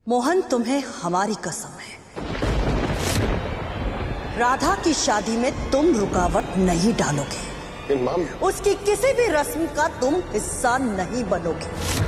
मोहन, तुम्हें हमारी कसम है, राधा की शादी में तुम रुकावट नहीं डालोगे। उसकी किसी भी रस्म का तुम हिस्सा नहीं बनोगे।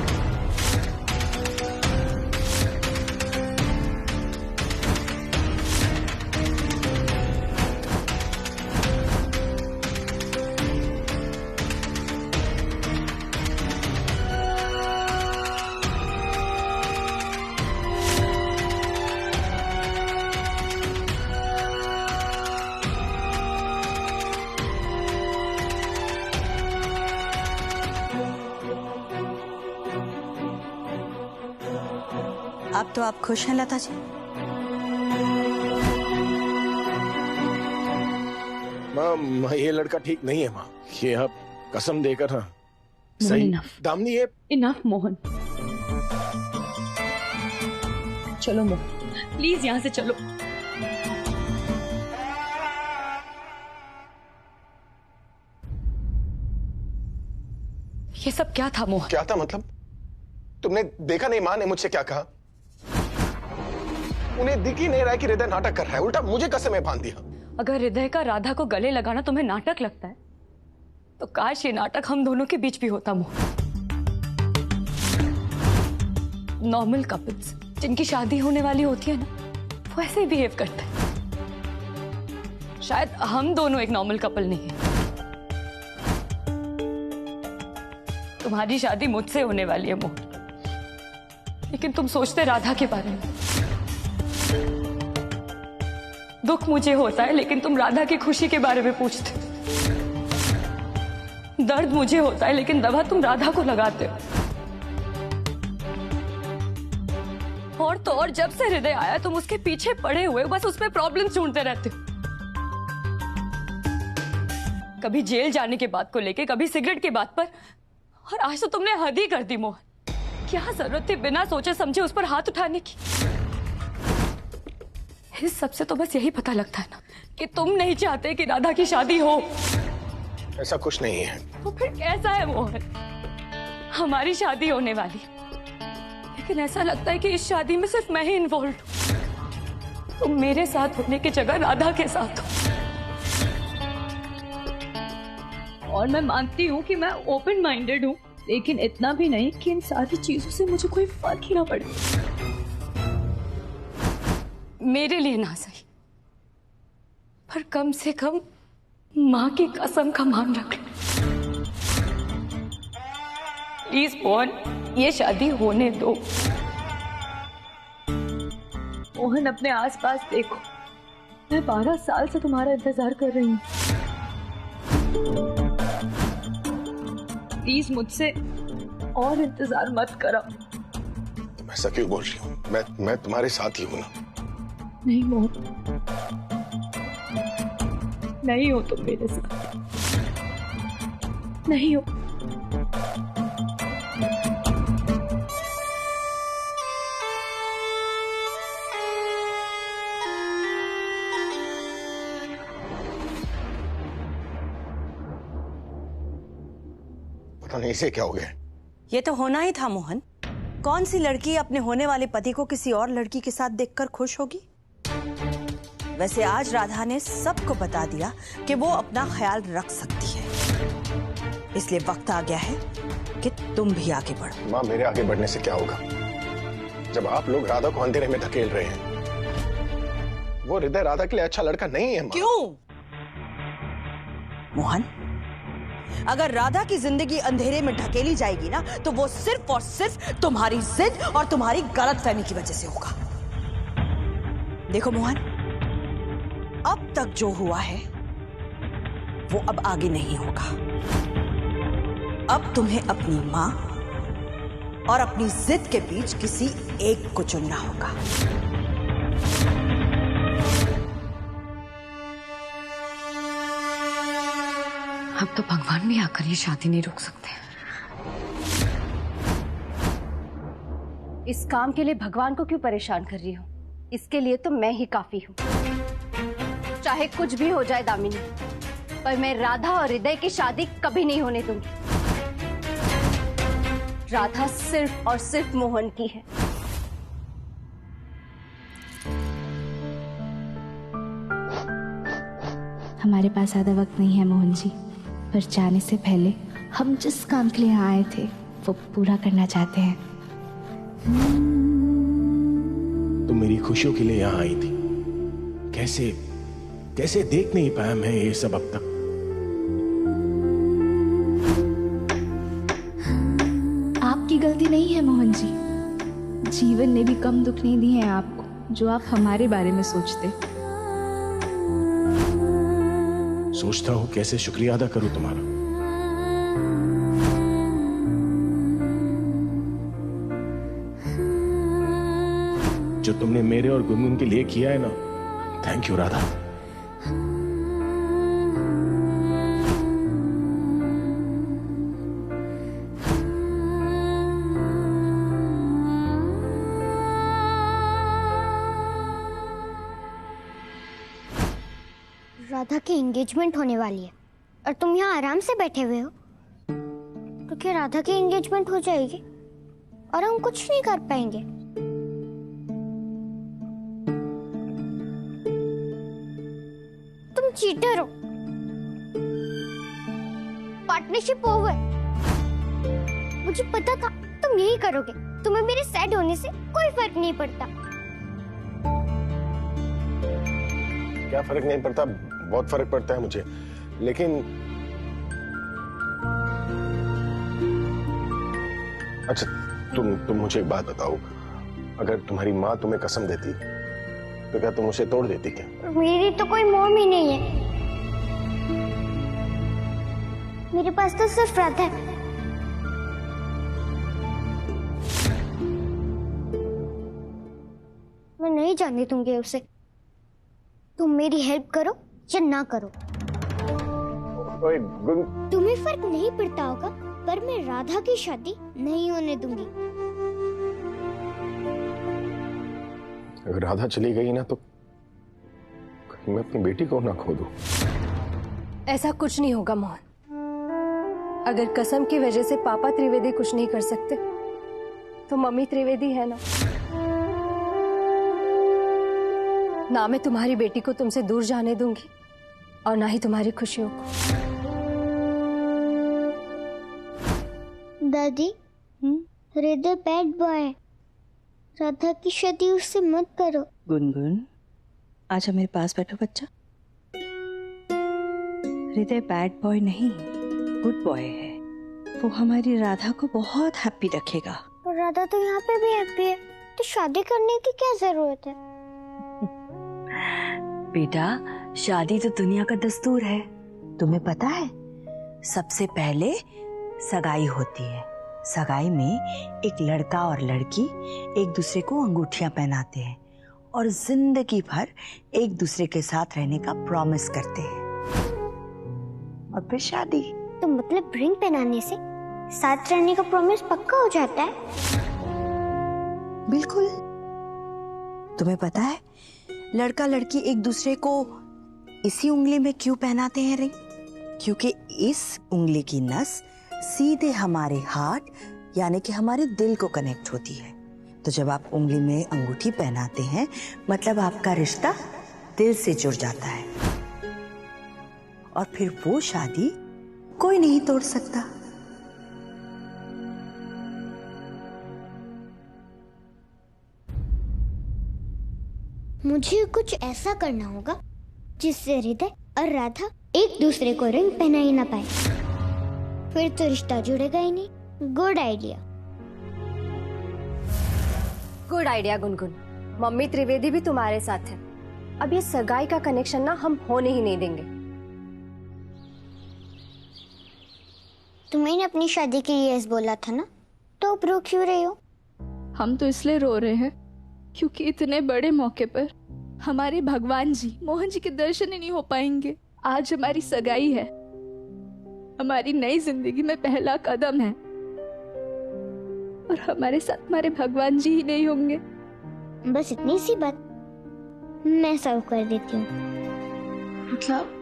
अब तो आप खुश हैं लता जी? माँ, ये लड़का ठीक नहीं है माँ। ये आप कसम देकर हाँ सही। दामिनी, ये इनफ मोहन, चलो मोहन प्लीज यहाँ से चलो। ये सब क्या था मोहन? क्या था मतलब? तुमने देखा नहीं माँ ने मुझसे क्या कहा? उन्हें दिख ही नहीं रहा कि हृदय नाटक कर रहा है, उल्टा मुझे कसमें बांध दिया। अगर हृदय का राधा को गले लगाना तुम्हें नाटक लगता है तो काश ये नाटक हम दोनों के बीच भी होता मोहन। नॉर्मल कपल्स जिनकी शादी होने वाली होती है ना, वो ऐसे ही बिहेव करते हैं। शायद हम दोनों एक नॉर्मल कपल नहीं है। तुम्हारी शादी मुझसे होने वाली है मोहन, लेकिन तुम सोचते राधा के बारे में। दुख मुझे होता है लेकिन तुम राधा की खुशी के बारे में पूछते। दर्द मुझे होता है लेकिन दवा तुम राधा को लगाते हो। और तो और जब से हृदय आया तुम उसके पीछे पड़े हुए बस उसमें प्रॉब्लम ढूंढते रहते हो। कभी जेल जाने के बात को लेके, कभी सिगरेट की बात पर, और आज तो तुमने हद ही कर दी मोहन। क्या जरूरत थी बिना सोचे समझे उस पर हाथ उठाने की? इस सबसे तो बस यही पता लगता है ना कि तुम नहीं चाहते कि राधा की शादी हो। ऐसा कुछ नहीं है। तो फिर कैसा है मोहन? हमारी शादी होने वाली, लेकिन ऐसा लगता है कि इस शादी में सिर्फ मैं ही इन्वॉल्व हूं। तुम मेरे साथ होने की जगह राधा के साथ हो। और मैं मानती हूँ कि मैं ओपन माइंडेड हूँ, लेकिन इतना भी नहीं कि इन सारी चीजों से मुझे कोई फर्क ही ना पड़े। मेरे लिए ना सही, पर कम से कम माँ की कसम का मान रख लो प्लीज मोहन, ये शादी होने दो। मोहन अपने आसपास देखो, मैं 12 साल से तुम्हारा इंतजार कर रही हूँ। प्लीज मुझसे और इंतजार मत करो। तुम ऐसा क्यों बोल रही हो? मैं तुम्हारे साथ ही हूं ना। नहीं मोहन, नहीं हो तुम मेरे साथ, नहीं हो। पता नहीं इसे क्या हो गया। ये तो होना ही था मोहन। कौन सी लड़की अपने होने वाले पति को किसी और लड़की के साथ देखकर खुश होगी? वैसे आज राधा ने सबको बता दिया कि वो अपना ख्याल रख सकती है, इसलिए वक्त आ गया है कि तुम भी आगे बढ़ो। माँ, मेरे आगे बढ़ने से क्या होगा जब आप लोग राधा को अंधेरे में धकेल रहे हैं? वो हृदय राधा के लिए अच्छा लड़का नहीं है माँ। क्यों मोहन? अगर राधा की जिंदगी अंधेरे में ढकेली जाएगी ना, तो वो सिर्फ और सिर्फ तुम्हारी जिद और तुम्हारी गलतफहमी की वजह से होगा। देखो मोहन, अब तक जो हुआ है वो अब आगे नहीं होगा। अब तुम्हें अपनी मां और अपनी जिद के बीच किसी एक को चुनना होगा। अब तो भगवान भी आकर ये शादी नहीं रोक सकते। इस काम के लिए भगवान को क्यों परेशान कर रही हो? इसके लिए तो मैं ही काफी हूँ। चाहे कुछ भी हो जाए दामिनी, पर मैं राधा और हृदय की शादी कभी नहीं होने दूंगी। राधा सिर्फ और सिर्फ मोहन की है, हमारे पास ज़्यादा वक्त नहीं है मोहन जी, पर जाने से पहले हम जिस काम के लिए यहाँ आए थे वो पूरा करना चाहते हैं। तुम मेरी खुशियों के लिए यहाँ आई थी। कैसे कैसे देख नहीं पाया मैं ये सब अब तक। आपकी गलती नहीं है मोहन जी, जीवन ने भी कम दुख नहीं दिए हैं आपको जो आप हमारे बारे में सोचते। सोचता हूँ कैसे शुक्रिया अदा करूं तुम्हारा। जो तुमने मेरे और गुनगुन के लिए किया है ना, थैंक यू राधा। राधा की एंगेजमेंट होने वाली है और तुम यहाँ आराम से बैठे हुए हो, तो क्या राधा की एंगेजमेंट हो जाएगी और हम कुछ नहीं कर पाएंगे? तुम चीटर हो। Partnership over. मुझे पता था तुम यही करोगे। तुम्हें मेरे सैड होने से कोई फर्क नहीं पड़ता। क्या फर्क नहीं पड़ता? बहुत फर्क पड़ता है मुझे, लेकिन अच्छा तुम मुझे एक बात बताओ, अगर तुम्हारी माँ तुम्हें कसम देती तो क्या तुम उसे तोड़ देती क्या? मेरी तो कोई मॉम ही नहीं है। मेरे पास तो सिर्फ राधा है। मैं नहीं जानती दूंगी उसे। तुम मेरी हेल्प करो या ना करो, तुम्हें फर्क नहीं पड़ता होगा, पर मैं राधा की शादी नहीं होने दूंगी। अगर राधा चली गई ना तो कहीं मैं अपनी बेटी को ना खो दूं। ऐसा कुछ नहीं होगा मोहन। अगर कसम की वजह से पापा त्रिवेदी कुछ नहीं कर सकते तो मम्मी त्रिवेदी है ना मैं तुम्हारी बेटी को तुमसे दूर जाने दूंगी और ना ही तुम्हारी खुशियों को। दादी, हृदय बैड बॉय है। राधा की शादी उससे मत करो। गुनगुन, आजा मेरे पास बैठो बच्चा। हृदय बैड बॉय नहीं, गुड बॉय है। वो हमारी राधा को बहुत हैप्पी रखेगा। और राधा तो यहाँ पे भी हैप्पी है, तो शादी करने की क्या जरूरत है? बेटा, शादी तो दुनिया का दस्तूर है। तुम्हें पता है, सबसे पहले सगाई होती है। सगाई में एक लड़का और लड़की एक दूसरे को अंगूठियां पहनाते हैं और जिंदगी भर एक दूसरे के साथ रहने का प्रॉमिस करते हैं, और फिर शादी। तो मतलब रिंग पहनाने से साथ रहने का प्रॉमिस पक्का हो जाता है? बिल्कुल। तुम्हें पता है लड़का लड़की एक दूसरे को इसी उंगली में क्यों पहनाते हैं रिंग? क्योंकि इस उंगली की नस सीधे हमारे हार्ट यानी कि हमारे दिल को कनेक्ट होती है। तो जब आप उंगली में अंगूठी पहनाते हैं मतलब आपका रिश्ता दिल से जुड़ जाता है, और फिर वो शादी कोई नहीं तोड़ सकता। मुझे कुछ ऐसा करना होगा जिससे हृदय और राधा एक दूसरे को रिंग पहना ही ना पाए, फिर तो रिश्ता जुड़ेगा ही नहीं। Good idea. Good idea Gungun. Mummy Trivedi भी तुम्हारे साथ है। अब ये सगाई का कनेक्शन ना हम होने ही नहीं देंगे। तुम्हें अपनी शादी के लिए यस बोला था ना, तो अब रो क्यों रहे हो? हम तो इसलिए रो रहे हैं क्योंकि इतने बड़े मौके पर हमारे भगवान जी मोहन जी के दर्शन ही नहीं हो पाएंगे। आज हमारी सगाई है, हमारी नई जिंदगी में पहला कदम है, और हमारे साथ हमारे भगवान जी ही नहीं होंगे। बस इतनी सी बात, मैं सर्व कर देती हूँ। मतलब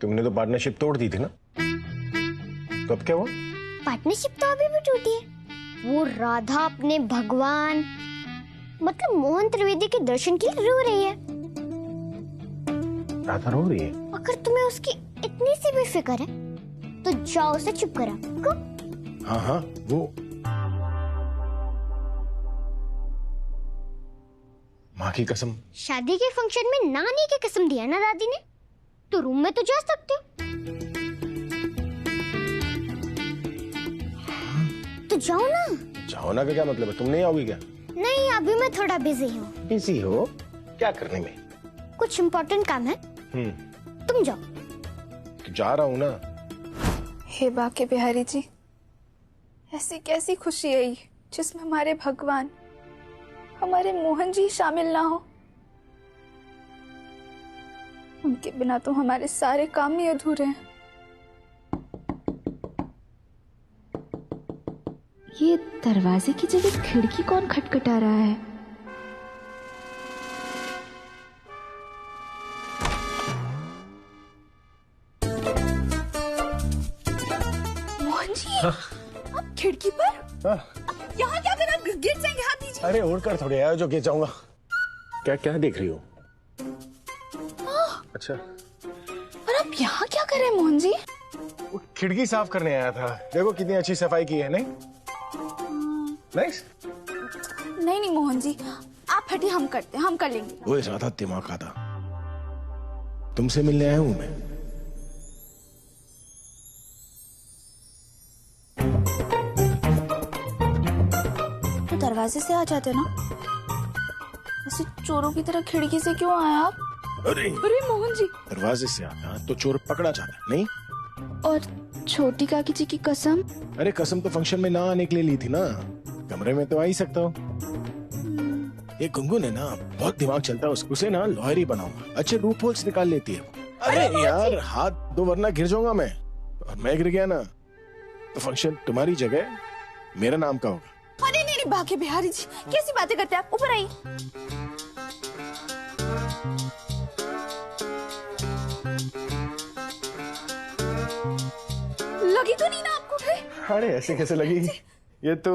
तुमने तो पार्टनरशिप तोड़ दी थी ना, तो अब क्या हुआ? पार्टनरशिप तो अभी भी टूटी है। वो राधा अपने भगवान मतलब मोहन त्रिवेदी के दर्शन के लिए रो रही है। राधा रो रही है? अगर तुम्हें उसकी इतनी सी भी फिक्र है तो जाओ उसे चुप करा। को? हाँ वो माँ की कसम। शादी के फंक्शन में नानी की कसम दिया ना दादी ने, तो रूम में तो जा सकते हो। तो जाओ ना। जाओ ना का क्या मतलब है? तुम नहीं आओगी क्या? नहीं, अभी मैं थोड़ा बिजी हूँ। बिजी हो? क्या करने में? कुछ इम्पोर्टेंट काम है। तुम जाओ। तो जा रहा हूँ ना। हे बाके बिहारी जी, ऐसी कैसी खुशी आई जिसमें हमारे भगवान, हमारे मोहन जी शामिल ना हो। उनके बिना तो हमारे सारे काम ही अधूरे हैं। ये दरवाजे की जगह खिड़की कौन खटखटा रहा है? मोहन जी, आप खिड़की पर? यहाँ क्या कर? आप गिर जाएंगे, हाथ दीजिए। अरे उड़कर थोड़ी आया जो गिर जाऊंगा। क्या क्या देख रही हो? अच्छा, और आप यहाँ क्या कर रहे हैं मोहन जी? वो खिड़की साफ करने आया था। देखो कितनी अच्छी सफाई की है। नहीं नाइस। नहीं मोहन जी, आप हटिए, हम करते हैं, हम कर लेंगे। वो ज्यादा दिमाग खाता। तुमसे मिलने आया हूं मैं। तो दरवाजे से आ जाते ना, ऐसे चोरों की तरह खिड़की से क्यों आए आप? अरे मोहन जी, दरवाजे से आता तो चोर पकड़ा जाता नहीं। और छोटी काकी जी की कसम? अरे कसम तो फंक्शन में ना आने के लिए ली थी ना, कमरे में तो आ ही सकता हूँ। ये गुनगुन है ना, बहुत दिमाग चलता है उसे ना लॉयरी बनाऊंगा। अच्छे रूप होल्स निकाल लेती है। अरे यार हाथ दो वरना गिर जाऊंगा मैं, और मैं गिर गया ना तो फंक्शन तुम्हारी जगह मेरा नाम का होगा। अरे नहीं बाके बिहारी जी, कैसी बातें करते हैं आप? ऊपर आइए। लगी तो नहीं ना आपको? अरे ऐसे कैसे लगी? ये तो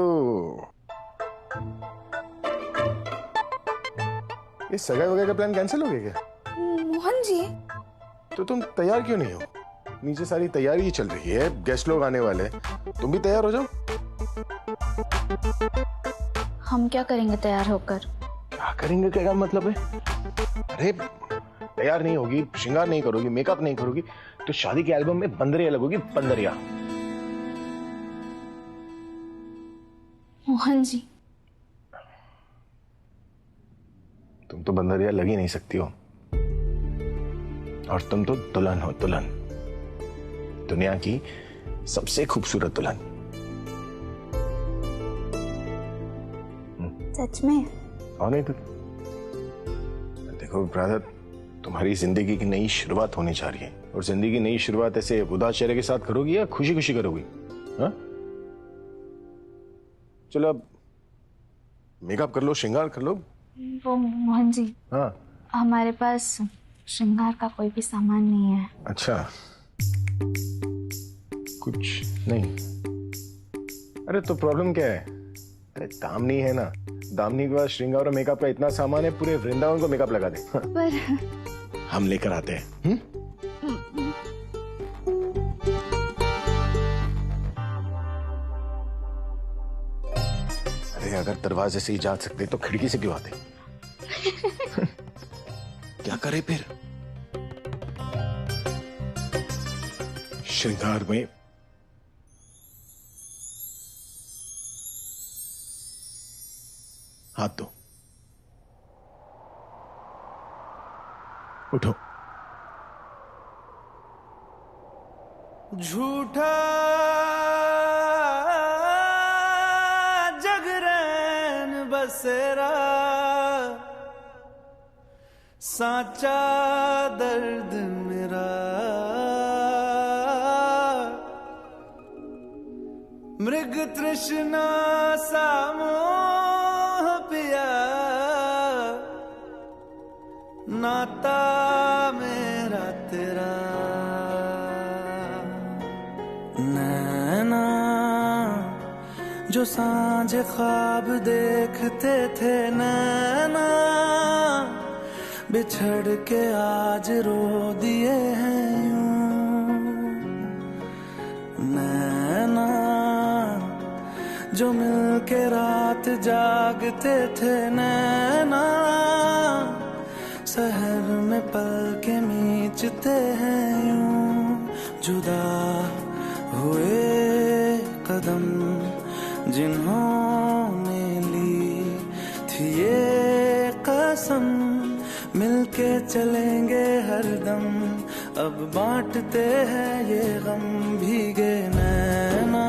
ये सगाई वगैरह का प्लान कैंसिल हो गया क्या? मोहन जी, तो तुम तैयार क्यों नहीं हो? नीचे सारी तैयारी ही चल रही है, गेस्ट लोग आने वाले, तुम भी तैयार हो जाओ। हम क्या करेंगे तैयार होकर? क्या करेंगे क्या मतलब है? अरे तैयार नहीं होगी, श्रृंगार नहीं करोगी, मेकअप नहीं करोगी तो शादी के एल्बम में बंदरिया लगोगी, बंदरिया। मोहन जी, तुम तो बंदरिया लग ही नहीं सकती हो, और तुम तो दुल्हन हो, दुल्हन, दुनिया की सबसे खूबसूरत दुल्हन। सच में? और नहीं तो देखो ब्रदर, तुम्हारी जिंदगी की नई शुरुआत होने जा रही है, और जिंदगी की नई शुरुआत ऐसे उदास चेहरे के साथ करोगी या खुशी खुशी करोगी? हाँ चलो अब मेकअप कर लो, श्रृंगार कर लो। वो मोहन जी, हाँ हमारे पास श्रृंगार का कोई भी सामान नहीं है। अच्छा, कुछ नहीं? अरे तो प्रॉब्लम क्या है? अरे दामनी है ना, दामनी के पास श्रृंगार और मेकअप का इतना सामान है, पूरे वृंदावन को मेकअप लगा दे। पर हम लेकर आते हैं। अरे अगर दरवाजे से ही जा सकते तो खिड़की से क्यों आते? क्या करे फिर? श्रृंगार में हाथ दो, उठो। झूठा जगरैन बसेरा, साचा दर्द मेरा, मृग तृष्णा सा मोह पिया, नाता मेरा तेरा, नैना जो सांझ ख्वाब देखते थे नैना, बिछड़ के आज रो दिए हैं यूं नैना। जो मिलके रात जागते थे नैना, शहर में पल के मीचते हैं यूं। जुदा हुए कदम जिन्होंने ली थी ये कसम, मिलके चलेंगे हरदम, अब बांटते हैं ये गम। भीगे नैना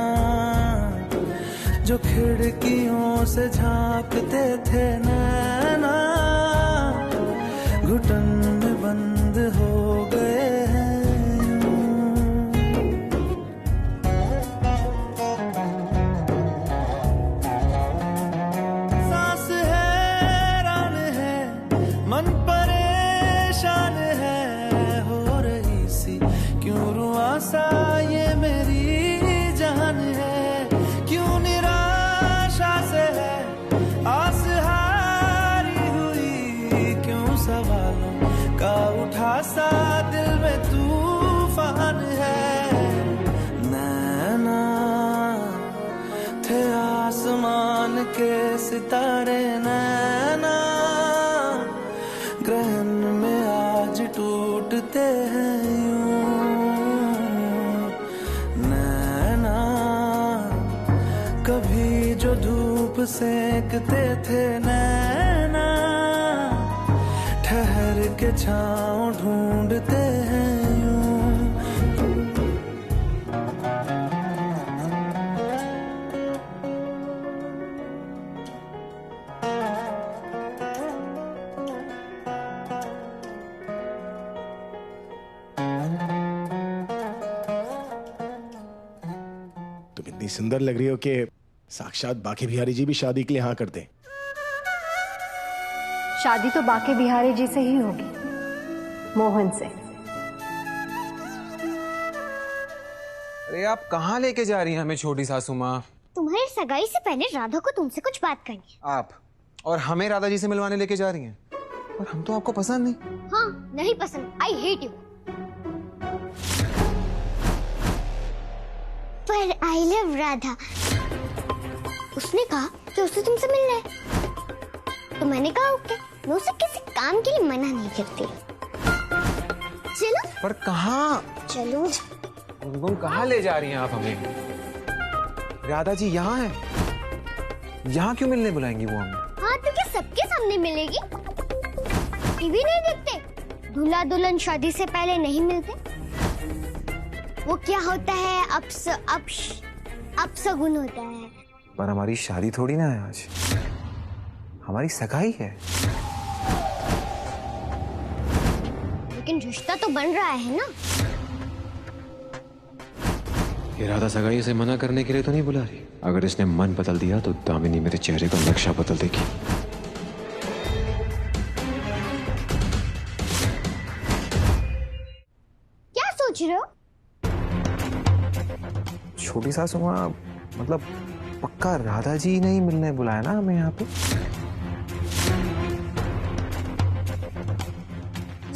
जो खिड़कियों से झांकते थे नैना, घुटन में बंद हो गए हैं। सांस हैरान है, मन परेशान है, हो रही सी क्यों रुआसा ये मेरी जान है। क्यों निराशा से है आस हारी हुई, क्यों सवालों का उठा सा दिल में तूफान है। नैना थे आसमान के सितारे नैना, ग्रहण में आज टूटते हैं यूं नैना। कभी जो धूप सेकते थे नैना, ठहर के छाँव ढूंढते हैं यूं। तुम इतनी सुंदर लग रही हो कि साक्षात बाके बिहारी जी भी शादी के लिए हाँ कर दें। शादी तो बाके बिहारी जी से ही होगी, मोहन से। अरे आप कहाँ लेके जा रही हैं हमें छोटी सासू माँ? तुम्हारी सगाई से पहले राधा को तुमसे कुछ बात करनी है। आप और हमें राधा जी से मिलवाने लेके जा रही हैं? और हम तो आपको पसंद नहीं। हाँ, नहीं पसंद। I hate you. पर आई लव राधा। उसने कहा कि उसे तुमसे मिलना है, तो मैंने कहा ओके। मैं उसे किसी काम के लिए मना नहीं करती। चलो। पर कहाँ? चलो। गुनगुन कहाँ ले जा रही हैं आप हमें? राधा जी यहाँ है, यहाँ क्यों मिलने बुलाएंगी वो हमें? हाँ, तो क्या सबके सामने मिलेगी? टीवी नहीं देखते? दूल्हा दुल्हन शादी से पहले नहीं मिलते? वो क्या होता है, अपशगुन होता है। पर हमारी शादी थोड़ी ना है आज, हमारी सगाई है। लेकिन रिश्ता तो बन रहा है ना। ये राधा सगाई से मना करने के लिए तो नहीं बुला रही। अगर इसने मन बदल दिया तो दामिनी मेरे चेहरे का नक्शा बदल देगी। क्या सोच रहे हो? छोटी सासू माँ, मतलब पक्का राधा जी नहीं मिलने बुलाया ना हमें यहाँ पे?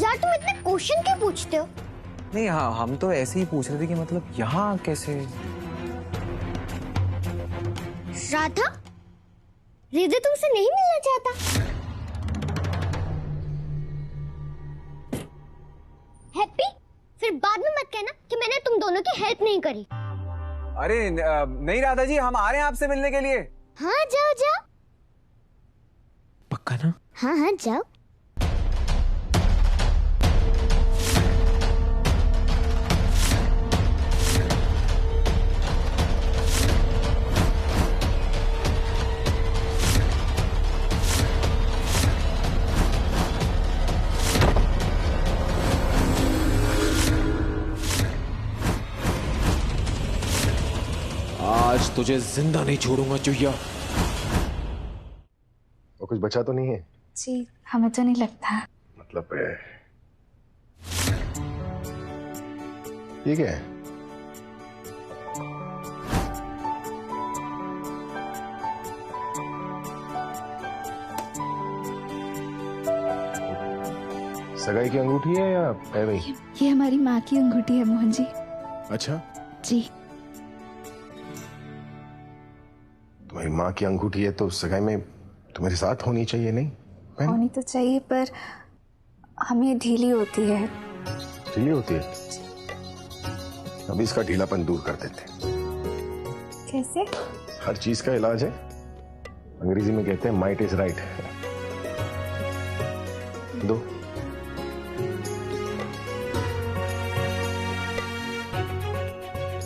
यार तुम इतने क्वेश्चन क्यों पूछते हो? नहीं, हाँ हम तो ऐसे ही पूछ रहे थे कि मतलब यहाँ कैसे? राधा, हृदय तुमसे नहीं मिलना चाहता। हैप्पी, फिर बाद में मत कहना कि मैंने तुम दोनों की हेल्प नहीं करी। अरे नहीं राधा जी, हम आ रहे हैं आपसे मिलने के लिए। हाँ जाओ जाओ। पक्का ना? हाँ हाँ जाओ। आज तुझे जिंदा नहीं छोड़ूंगा चुहिया। और कुछ बचा तो नहीं है? जी हमें तो नहीं लगता। मतलब ये क्या है? सगाई की अंगूठी है या है भाई? ये हमारी माँ की अंगूठी है मोहन जी। अच्छा, जी। तुम्हारी माँ की अंगूठी है तो सगाई में तुम्हारे साथ होनी चाहिए, नहीं? बहन? होनी तो चाहिए पर हमें ढीली होती है। ढीली होती है? अभी इसका ढीलापन दूर कर देते हैं। कैसे? हर चीज का इलाज है। अंग्रेजी में कहते हैं माइट इज राइट। दो।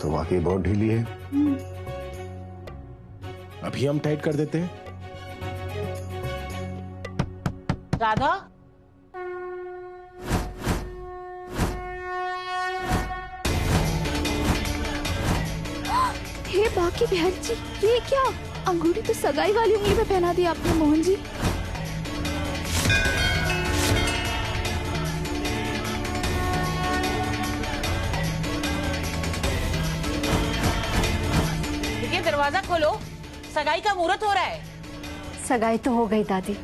तो वाकई बहुत ढीली है। अभी हम टाइट कर देते हैं। राधा, हे बाकी बहन जी, ये क्या? अंगूठी तो सगाई वाली उंगली में पहना दी आपने मोहन जी। ये दरवाजा खोलो, सगाई का मुहूर्त हो रहा है। सगाई तो हो गई दादी।